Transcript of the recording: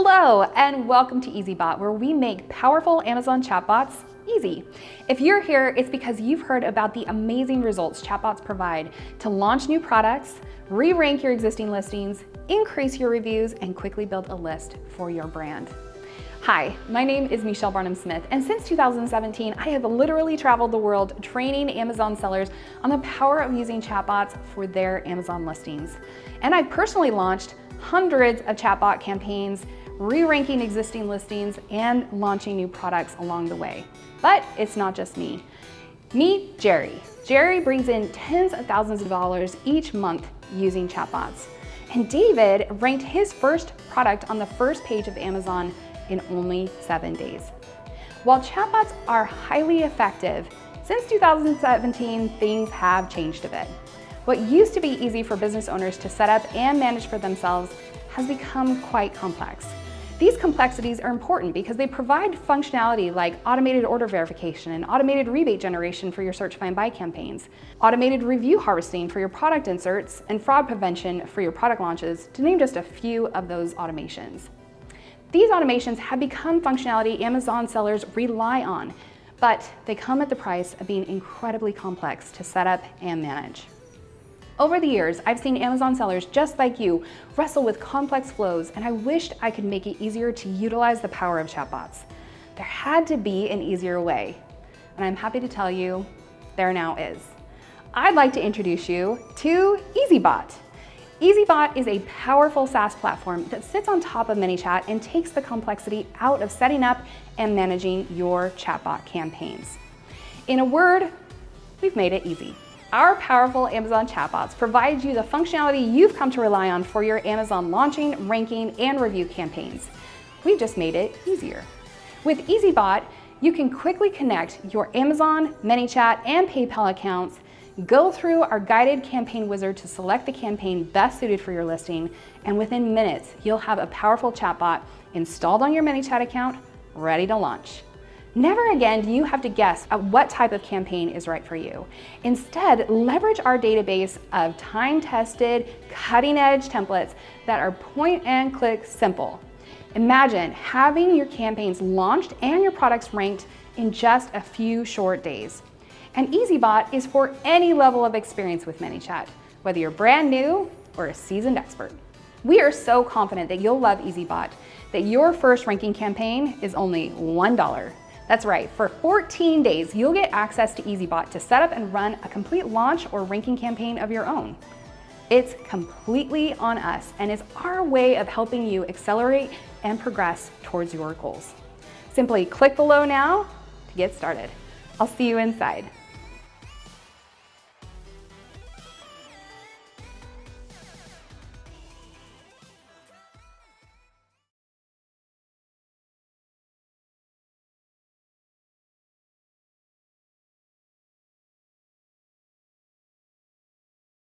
Hello, and welcome to Easybot, where we make powerful Amazon chatbots easy. If you're here, it's because you've heard about the amazing results chatbots provide to launch new products, re-rank your existing listings, increase your reviews, and quickly build a list for your brand. Hi, my name is Michelle Barnum-Smith, and since 2017, I have literally traveled the world training Amazon sellers on the power of using chatbots for their Amazon listings. And I've personally launched hundreds of chatbot campaigns, re-ranking existing listings, and launching new products along the way. But it's not just me. Meet Jerry. Jerry brings in tens of thousands of dollars each month using chatbots. And David ranked his first product on the first page of Amazon in only 7 days. While chatbots are highly effective, since 2017, things have changed a bit. What used to be easy for business owners to set up and manage for themselves has become quite complex. These complexities are important because they provide functionality like automated order verification and automated rebate generation for your search, find, buy campaigns, automated review harvesting for your product inserts, and fraud prevention for your product launches, to name just a few of those automations. These automations have become functionality Amazon sellers rely on, but they come at the price of being incredibly complex to set up and manage. Over the years, I've seen Amazon sellers just like you wrestle with complex flows, and I wished I could make it easier to utilize the power of chatbots. There had to be an easier way, and I'm happy to tell you there now is. I'd like to introduce you to Easybot. Easybot is a powerful SaaS platform that sits on top of ManyChat and takes the complexity out of setting up and managing your chatbot campaigns. In a word, we've made it easy. Our powerful Amazon chatbots provide you the functionality you've come to rely on for your Amazon launching, ranking, and review campaigns. We've just made it easier. With Easybot, you can quickly connect your Amazon, ManyChat, and PayPal accounts, go through our guided campaign wizard to select the campaign best suited for your listing, and within minutes, you'll have a powerful chatbot installed on your ManyChat account, ready to launch. Never again do you have to guess at what type of campaign is right for you. Instead, leverage our database of time-tested, cutting-edge templates that are point-and-click simple. Imagine having your campaigns launched and your products ranked in just a few short days. And Easybot is for any level of experience with ManyChat, whether you're brand new or a seasoned expert. We are so confident that you'll love Easybot, that your first ranking campaign is only $1. That's right, for 14 days, you'll get access to Easybot to set up and run a complete launch or ranking campaign of your own. It's completely on us and is our way of helping you accelerate and progress towards your goals. Simply click below now to get started. I'll see you inside.